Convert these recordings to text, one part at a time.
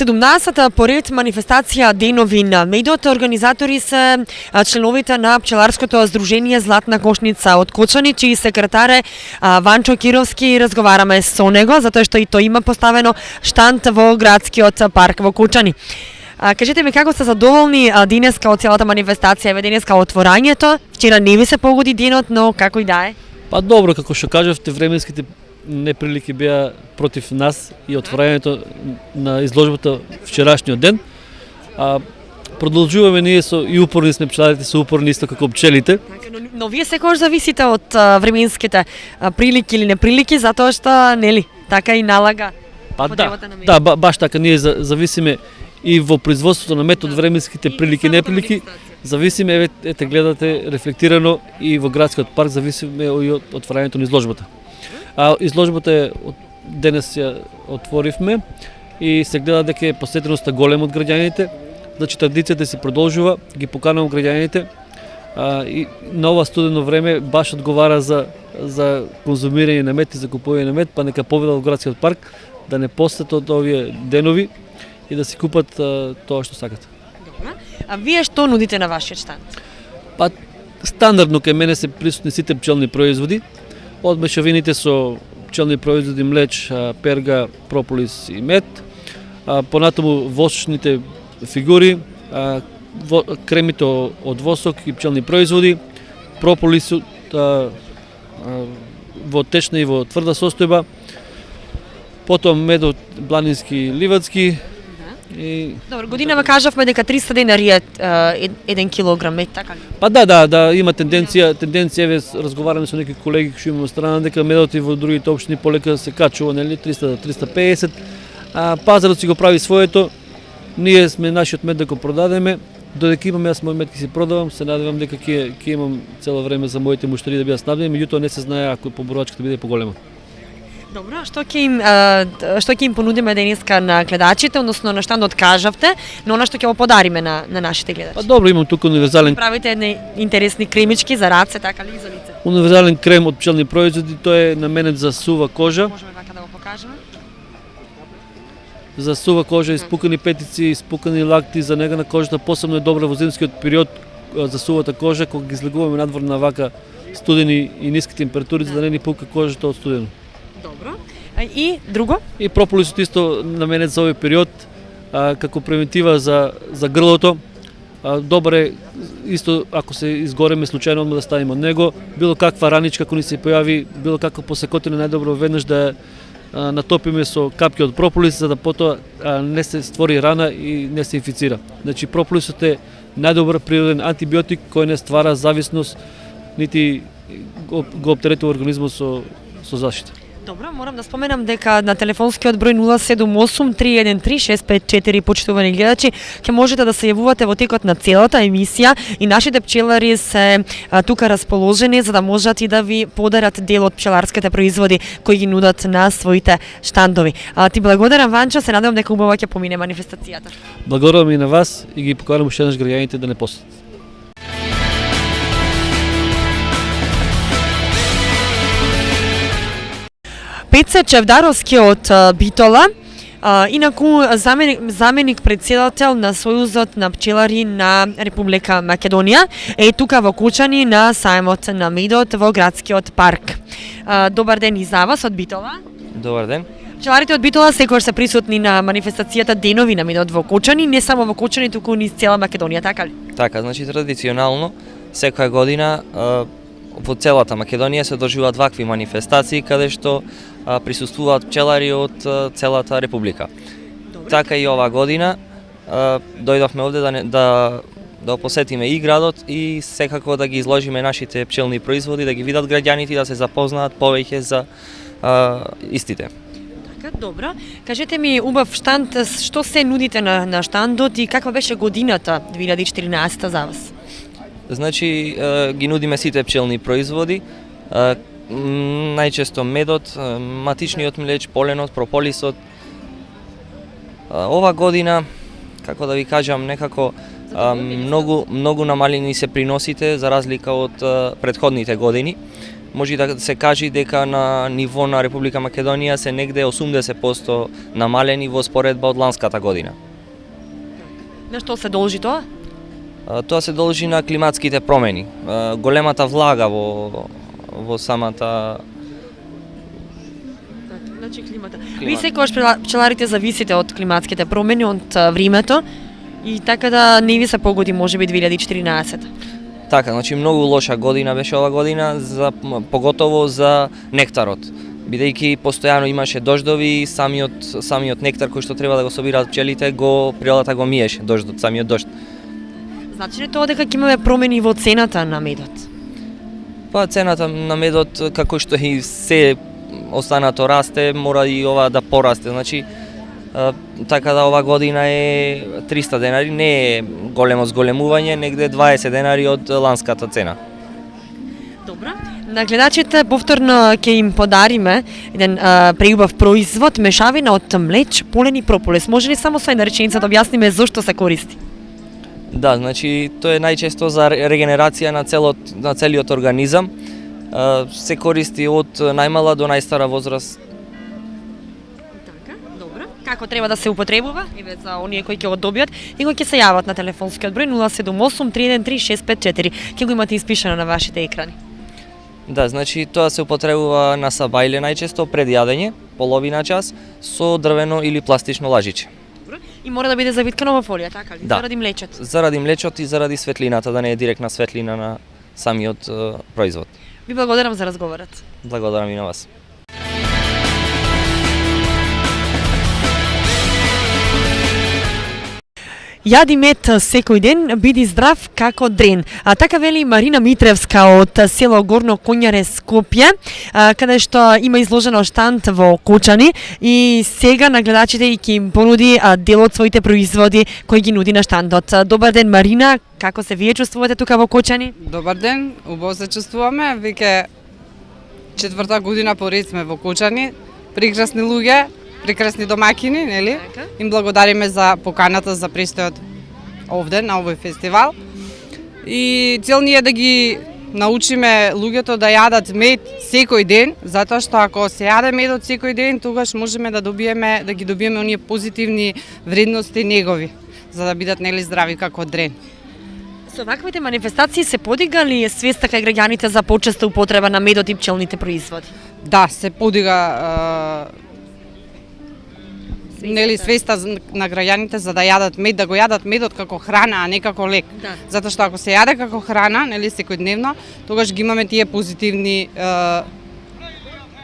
17-та поред манифестација Денови на медот, организатори се членовите на пчеларското здружение Златна кошница од Кочани, чиј секретар е Ванчо Кировски. Разговараме со него, затоа што и тој има поставено штанд во градскиот парк во Кочани. Кажете ми, како сте задоволни денеска од целата манифестација, еве денеска отворањето? Вчера не ви се погоди денот, но како и да е? Па добро, како што кажавте, временските неприлики беа против нас и отворањето на изложбата вчерашниот ден. Продолжуваме ние и упорни сме пчеларите, се упорни исто како пчелите. Но вие секогаш зависите од временските прилики или неприлики, затоа што нели така и налага поделата на мед. Да, баш така, ние зависиме и во производството на мед од временските прилики и неприлики. Зависиме, ете гледате рефлектирано и во градскиот парк, зависиме и од отворањето на изложбата. Изложбата денес ја отворивме и се гледа дека е посетеноста голема од граѓаните. Значи традицијата се продолжува, ги поканувам граѓаните и на ова студено време баш одговара за конзумирање на мед и за купување на мед, па нека поведат во градскиот парк да не посетат овие денови и да си купат тоа што сакат. Добра. А вие што нудите на вашиот штанд? Па стандардно кај мене се присутни сите пчелни производи, од мешавините со пчелни производи млеч, перга, прополис и мед, понатаму восочните фигури, кремите од восок и пчелни производи, прополисот во течна и во тврда состојба, потом медот бланински, ливадски. Добро, годинава кажавме дека 300 денари е 1 килограм мед, така ли? Па да, има тенденција, еве разговараме со некои колеги што имаме страна дека медот и во другите општини полека се качува, нели 300-350. Пазарот си го прави своето. Ние сме нашиот мед да го продадеме. Додека имам јас мој мед ќе си продавам, се надевам дека ќе имам цело време за моите муштери да бидат снабдени, меѓутоа не се знае ако поборувачката биде поголема. Добро, што ќе им понудиме денеска на гледачите, односно на штандот кажавте, но она што ќе го подариме на нашите гледачи? Па добро, имам тука универзален. Правите едни интересни кремички за раце, така ли, за лице? Универзален крем од пчелни производи, тој е наменет за сува кожа. Можеме вака да го покажеме? За сува кожа, испукани петици, испукани лакти, за нега на кожата посебно е добра во зимскиот период за сувата кожа, кога ги излегуваме надвор на вака студени и ниски температури, за да не ни пука кожата од студено. Добро. И друго? И прополисот исто наменет за овој период како превентива за грлото. Добро е исто ако се изгореме случајно одма да ставиме од него. Било каква раничка ако ни се појави, било каква посекотина, најдобро веднаш да натопиме со капки од прополис за да потоа не се створи рана и не се инфицира. Значи прополисот е најдобар природен антибиотик кој не ствара зависност нити го оптеретува организмот со заштита. Добро, морам да споменам дека на телефонскиот број 078-313-654 почитувани гледачи ќе можете да се јавувате во текот на целата емисија и нашите пчелари се тука расположени за да можат и да ви подарат дел од пчеларските производи кои ги нудат на своите штандови. Ти благодарам, Ванчо, се надевам дека убаво ќе помине манифестацијата. Благодарам и на вас и ги покарам уште еднаш граѓаните да не посетат. Пеце Чевдаровски од Битола, инаку заменик председател на Сојузот на пчелари на Република Македонија, е тука во Кочани на сајмот на медот во градскиот парк. Добар ден и за вас од Битола. Добар ден. Пчеларите од Битола секогаш се присутни на манифестацијата Денови на медот во Кочани, не само во Кочани, туку низ цела Македонија, така ли? Така, значи традиционално секоја година во целата Македонија се одржуваат вакви манифестации каде што присуствуваат пчелари од целата република. Добре. Така и ова година дојдовме овде да посетиме и градот и секако да ги изложиме нашите пчелни производи, да ги видат граѓаните и да се запознаат повеќе за истите. Така, добро. Кажете ми, убав штанд, што се нудите на штандот и каква беше годината 2014 за вас? Значи, ги нудиме сите пчелни производи, најчесто медот, матичниот млеч, поленот, прополисот. Ова година, како да ви кажам, некако многу намалени се приносите за разлика од претходните години. може да се каже дека на ниво на Република Македонија се негде 80% намалени во споредба од ланската година. На што се должи тоа? Тоа се должи на климатските промени, големата влага во самата Значи климата. Ви секогаш пчеларите зависите од климатските промени, од времето и така да не ви се погоди можеби 2014. Така, значи многу лоша година беше ова година, поготово за нектарот. Бидејќи постојано имаше дождови, самиот нектар кој што треба да го собираат пчелите, природата го миеше, самиот дожд. Значи ли тоа дека ќе имаме промени во цената на медот? Па цената на медот, како што и се останато расте, мора и ова да порасте. Значи, така да ова година е 300 денари, не е големо зголемување, негде 20 денари од ланската цена. Добра. На гледачите повторно ќе им подариме еден преубав производ, мешавина од млеч, полен и прополис. Може ли само со една реченица да објасниме зошто се користи? Да, значи тоа е најчесто за регенерација на целиот организам. Се користи од најмала до најстара возраст. Така, добро. Како треба да се употребува? Еве за оние кои ќе го добијат и кои ќе се јават на телефонскиот број 078 313 654. Ќе го имате испишано на вашите екрани. Да, значи тоа се употребува на сабајле најчесто пред јадење, половина час, со дрвено или пластично лажиче. Добро. И мора да биде завиткано во фолија, така ли? Да. Заради млечето. Заради млечот и заради светлината, да не е директна светлина на самиот производ. Ви благодарам за разговорот. Благодарам и на вас. Јади мед секој ден, биди здрав како дрен. Така вели Марина Митревска од село Горно Конјаре, Скопје, каде што има изложено штанд во Кочани и сега на гледачите и ќе им понуди дел од своите производи кои ги нуди на штандот. Добар ден Марина, како се вие чувствувате тука во Кочани? Добар ден, убаво се чувствуваме. Веќе 4-та година поред сме во Кочани. Прекрасни луѓе, прекрасни домакини, нели? Така. Им благодариме за поканата за престојот овде на овој фестивал. И цел ни е да ги научиме луѓето да јадат мед секој ден, затоа што ако се јаде медот секој ден, тогаш можеме да ги добиеме оние позитивни вредности негови, за да бидат нели здрави како дрен. Со ваквите манифестации се подига ли свеста кај граѓаните за почеста употреба на медот и пчелните производи? Да, се подига нели свеста на граѓаните за да јадат мед, да го јадат медот како храна, а не како лек. Да. Затоа што ако се јаде како храна, нели секојдневно, тогаш ги имаме тие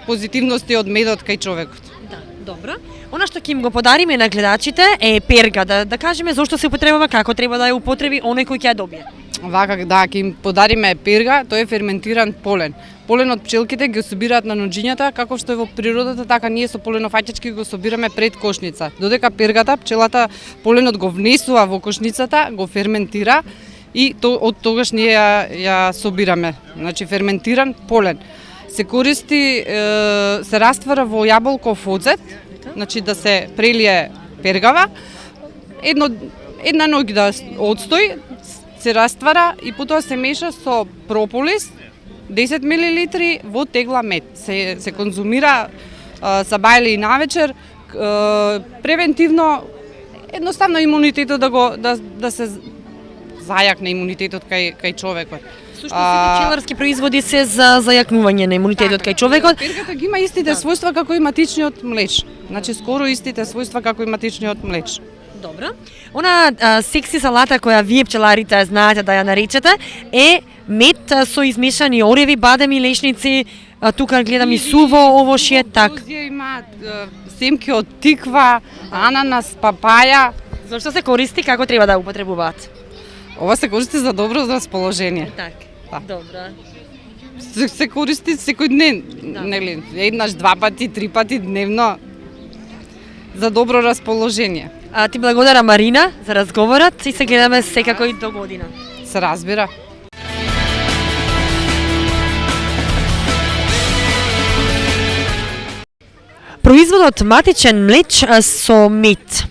позитивности од медот кај човекот. Да, добро. Она што ќе им го подариме на гледачите е перга, да кажеме зошто се употребува, како треба да ја употреби оној кој ќе ја добие. Вака, да, ќе им подариме перга, тој е ферментиран полен. Полен од пчелките ги собираат на нуџињата, како што е во природата, така ние со поленофаќачки го собираме пред кошница. Додека пергата, пчелата, поленот го внесува во кошницата, го ферментира и од тогаш ние ја собираме. Значи ферментиран полен. Се користи, се раствара во јаболков оцет, значи да се прелие пергава, една ноќ да одстои, се раствара и потоа се меша со прополис, 10 мл во тегла мед. Се конзумира сабајле и навечер, превентивно, едноставно имунитетот да се зајакне имунитетот кај човекот. Сушто сите пчеларски производи се за зајакнување на имунитетот кај човекот. Пергата ги има истите својства како и матичниот млеч. Значи скоро истите својства како и матичниот млеч. Добро. Она секси салата која вие пчеларите знаете да ја наречете е мед со измешани ореви, бадеми, лешници, тука гледам и суво овошје, така. Овие имаат семки од тиква, ананас, папаја. Зошто се користи, како треба да употребуваат? Ова се користи за добро расположение. Така. Да. Добро. Се користи секој ден, нели, еднаш, два пати, три пати дневно за добро расположение. Ти благодарам Марина за разговорот и се гледаме секако и до година. Се разбира. Производот матичен млеч со мед.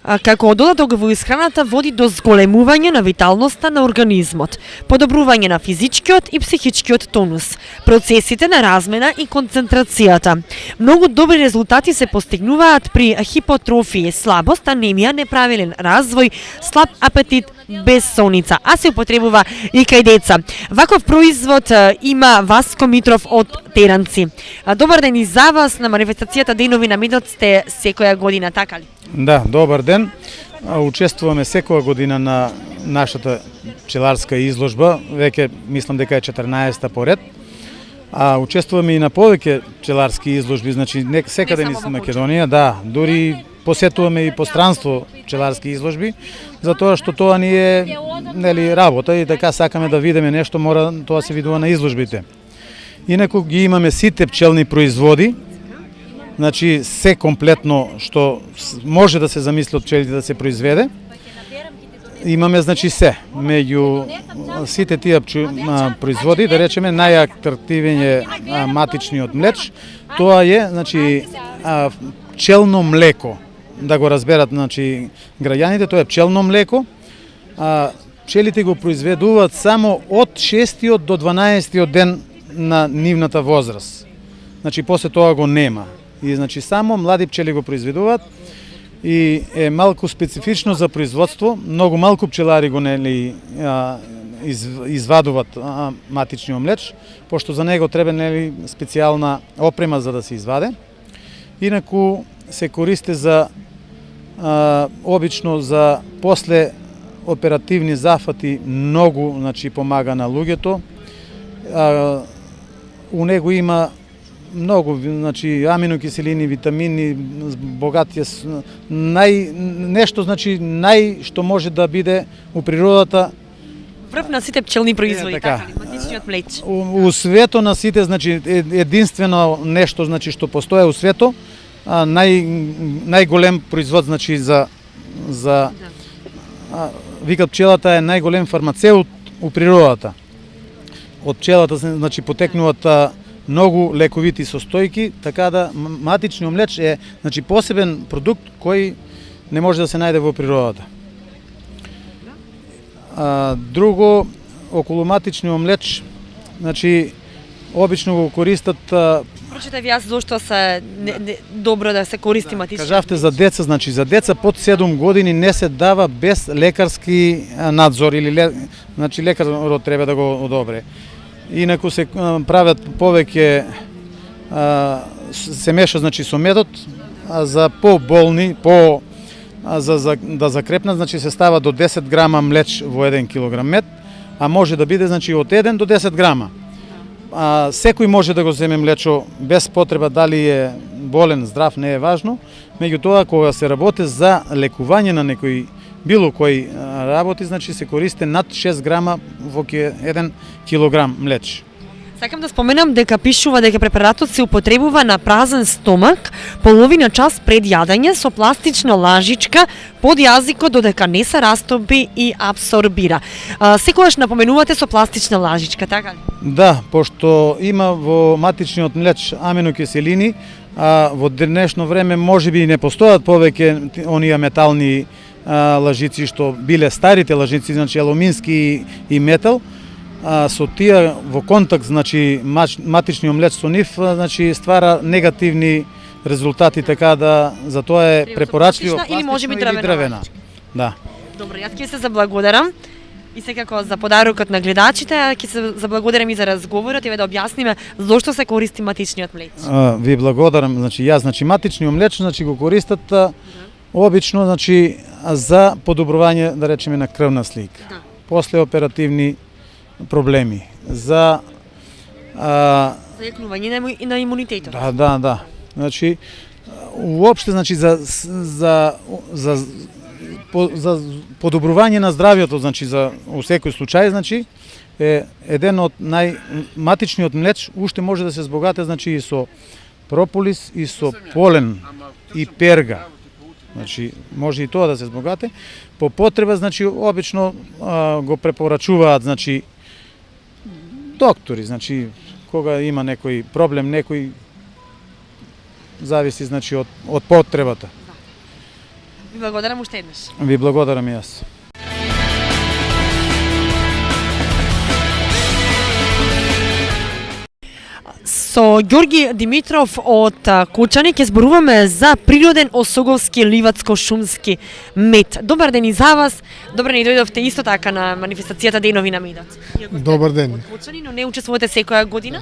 како додаток во исхраната води до зголемување на виталноста на организмот, подобрување на физичкиот и психичкиот тонус, процесите на размена и концентрацијата. Многу добри резултати се постигнуваат при хипотрофија, слабост, анемија, неправилен развој, слаб апетит, безсоница, а се употребува и кај деца. Ваков производ има Васко Митров од Теранци. Добар ден и за вас. На манифестацијата Денови на медот сте секоја година, така ли? Да, добар ден. Учествуваме секоја година на нашата пчеларска изложба, веќе мислам дека е 14-та поред. Учествуваме и на повеќе пчеларски изложби, значи секаде низ Македонија, да, дури посетуваме и постранство пчеларски изложби, затоа што тоа ни е нели работа и така сакаме да видиме нешто, мора тоа се видува на изложбите. Инаку ги имаме сите пчелни производи, значи се комплетно што може да се замисли од пчелите да се произведе. Имаме значи се меѓу сите тие производи, да речеме најатрактивен е матичниот млеч. Тоа е значи пчелно млеко. Да го разберат значи граѓаните, тоа е пчелно млеко. Пчелите го произведуваат само од 6 до 12 ден на нивната возраст. Значи после тоа го нема. И значи само млади пчели го произведуваат и е малку специфично за производство. Многу малку пчелари го нели извадуваат матичниот млеч, пошто за него треба нели специјална опрема за да се изваде. Инаку се користи за обично за после оперативни зафати, многу значи помага на луѓето. У него има многу значи аминокиселини, витамини, богати нешто значи што може да биде у природата. Врв на сите пчелни производи, така ли, матичниот млеч. У свето на сите значи единствено нешто значи што постои у свето, најголем производ значи за викат пчелата е најголем фармацеут у природата. Од пчелата значи потекнуваат многу лековити состојки, така да матичниот млеч е значи посебен продукт кој не може да се најде во природата. Друго, околу матичниот млеч, значи обично го користат. Прочитав јас зошто се добро да се користи матичниот. Кажавте за деца, значи за деца под 7 години не се дава без лекарски надзор или значи лекарот треба да го одобре. Инаку се прават повеќе се меша значи со медот, за поболни, да закрепнат, значи се става до 10 грама млеч во 1 килограм мед, а може да биде значи од 1 до 10 грама. Секој може да го земе млечо без потреба дали е болен, здрав, не е важно. Меѓутоа кога се работи за лекување на некој било кој работи, значи се користи над 6 грама во 1 килограм млеч. Сакам да споменам дека пишува дека препаратот се употребува на празен стомак половина час пред јадење со пластична лажичка под јазикот додека не се растопи и абсорбира. Секогаш напоменувате со пластична лажичка, така ли? Да, пошто има во матичниот млеч аминокиселини, а во денешно време можеби не постојат повеќе оние метални лажици што биле старите лажици, значи алумински и метал. Со тие во контакт значи матичниот млеч со нив значи ствара негативни резултати, така да за тоа е препорачливо или можеби дрвена. Да. Добро, јас ќе се заблагодарам и секако за подарокот на гледачите, ќе се заблагодарам и за разговорот и да објасниме зошто се користи матичниот млеч. Ви благодарам, значи јас значи матичниот млеч значи го користат обично значи за подобрување да речеме на крвна слика. После оперативни проблеми, за јакнување на имунитетот. Да. Значи уопште значи за подобрување на здравјето, значи за у секој случај, значи е еден од матичниот млеч уште може да се збогате значи и со прополис и со полен и перга. Значи може и тоа да се збогате. По потреба значи обично го препорачуваат значи доктори, значи кога има некој проблем, некој зависи значи од потребата. Ви благодарам уште еднаш. Ви благодарам и јас. Со Ѓорги Димитров од Кочани ќе зборуваме за природен осоговски ливацко-шумски мед. Добар ден и за вас. Добре ни дојдовте исто така на манифестацијата Денови на медот. Добар ден. Од Кочани, но не учествувате секоја година?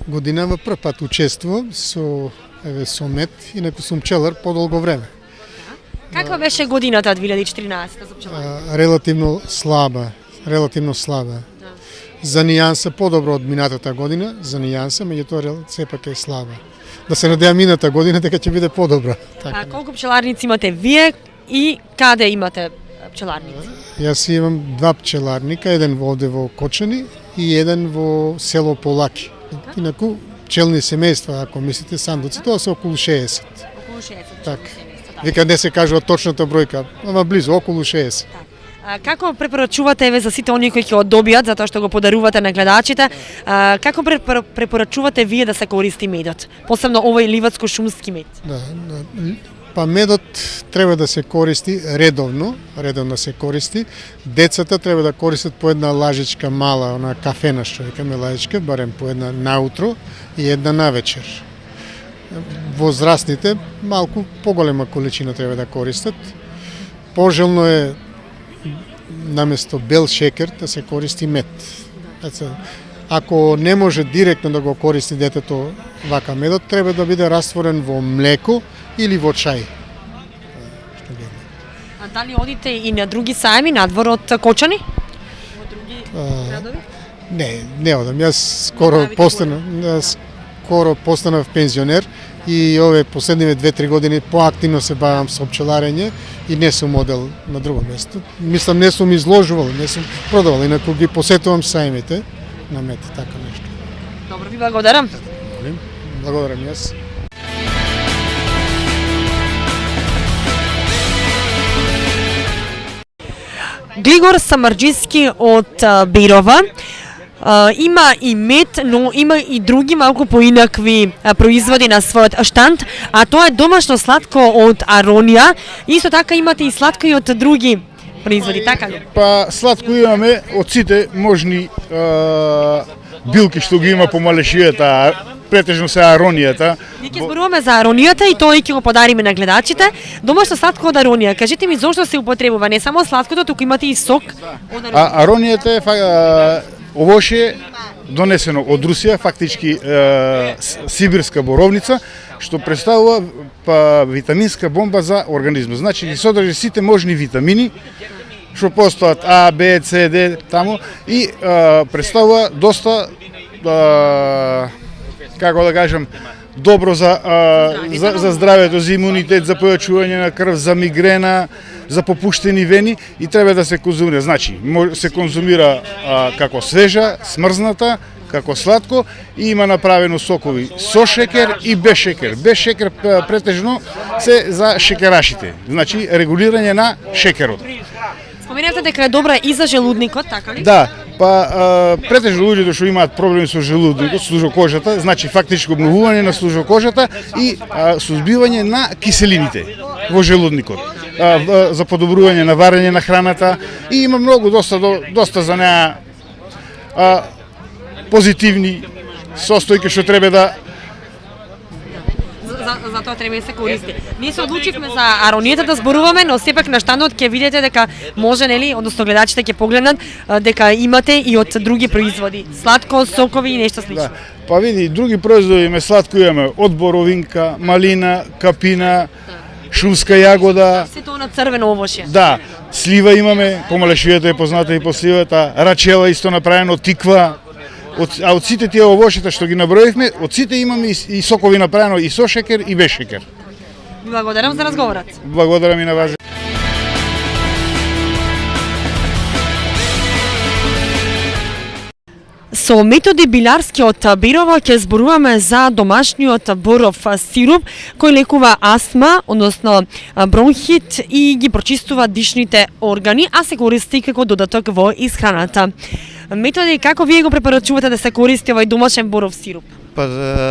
Годинава прв пат учествувам со мед, инаку сум пчелар подолго време. Каква беше годината 2014 за пчеларите? Релативно слаба. За нијанса подобро од минатата година, за нијанса, меѓутоа сепак е слаба. Да се надеам мината година дека ќе биде подобра. А колку пчеларници имате вие и каде имате пчеларници? Јас имам два пчеларника, еден овде во Кочани и еден во село Полаки. Инаку пчелни семејства, ако мислите сандуци, тоа се околу 60. Околу 60. Так. Вика не се кажува точната бројка, ама близу, околу 60. Како препорачувате еве за сите оние кои ќе одобијат затоа што го подарувате на гледачите? Како препорачувате вие да се користи медот? Посебно овој ливацко-шумски мед. Па медот треба да се користи редовно се користи. Децата треба да користат по една лажичка мала, она кафена што викаме лажичка, барем по една наутро и една навечер. Возрастните малку поголема количина треба да користат. Пожелно е наместо бел шекер да се користи мед. Ако не може директно да го користи детето вака медот, треба да биде растворен во млеко или во чај. А дали одите и на други сајми надвор од Кочани? Во други градови? Не одам. Јас скоро постанав пензионер и овие последниве 2-3 години поактивно се бавам со пчеларење и не сум одел на друго место. Мислам не сум изложувал, не сум продавал, инаку ги посетувам сајмите на мед, така нешто. Добро, ви благодарам. Благодарам јас. Глигор Самарџиски од Бирова. Има и мед, но има и други малку поинакви производи на својот штанд, а тоа е домашно сладко од Аронија. Исто така имате и сладко и од други производи, така ли? Па сладко имаме од сите можни билки што ги има по Малешијата, претежно се Аронијата. Ние ќе зборуваме за Аронијата и тоа и ќе го подариме на гледачите. Домашно сладко од Аронија. Кажете ми зошто се употребува не само сладкото, туку имате и сок од Аронија. Аронијата е овоше донесено од Русија, фактички сибирска боровница, што представува витаминска бомба за организмот. Значи ги содржи сите можни витамини што постојат А, Б, С, Д таму и представува доста како да кажам добро за здравето, за имунитет, за појачување на крв, за мигрена, за попуштени вени и треба да се конзумира. Значи, се конзумира како свежа, смрзната, како сладко и има направено сокови со шекер и без шекер. Без шекер претежно се за шекерашите. Значи, регулирање на шекерот. Споменавте дека е добра и за желудникот, така ли? Да, па претежно луѓето што имаат проблеми со желудникот, служокожата, значи фактичко обновување на служокожата и сузбивање на киселините во желудникот. За подобрување на варење на храната и има многу доста за неа позитивни состојки што треба да за тоа треба да се користи. Ние се одлучивме за Аронијата да зборуваме, но сепак на штандот ќе видите дека може, нели, односно гледачите ќе погледнат дека имате и од други производи, сладко, сокови и нешто слично. Да. Па види, други производи имаме сладко имаме од боровинка, малина, капина, шумска јагода. Се тоа на црвено овошје. Да, слива имаме, по Малешијата е позната и по сливата, рачела исто направено, тиква. А од сите тие овошјата што ги наброивме, од сите имаме и сокови направено и со шекер и без шекер. Благодарам за разговорот. Благодарам и на вас. Со Методи Биларски од Бирова ќе зборуваме за домашниот боров сируп кој лекува астма, односно бронхит и ги прочистува дишните органи, а се користи како додаток во исхраната. методи како вие го препорачувате да се користи овој домашен боров сируп?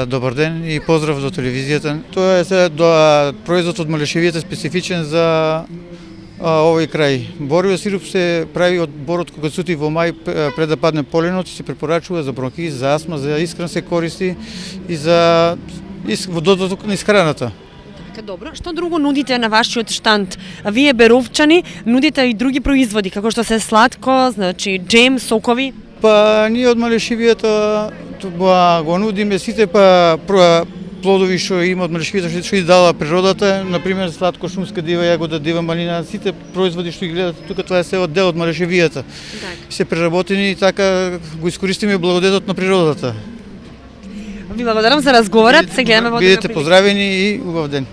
Добар ден и поздрав до телевизијата. Тоа е производ од малешевијата специфичен за овој крај. Боровиот сируп се прави од борот кога сути во мај пред да падне поленот и се препорачува за бронхит, за астма, за искран се користи и за додаток на исхраната. Добро, што друго нудите на вашиот штанд? Вие беровчани нудите и други производи, како што се сладко, значи джем, сокови? Па ние од малешевијата го нудиме сите плодови што има од малешевијата што и дала природата, на пример сладко шумска дива јагода, дива малина, сите производи што ги гледате тука тоа е се од дел од малешевијата. Се преработени и така го искористиме благодетот на природата. Ви благодарам за разговорот. Се гледаме во друга Бидете прилика. поздравени и убав ден.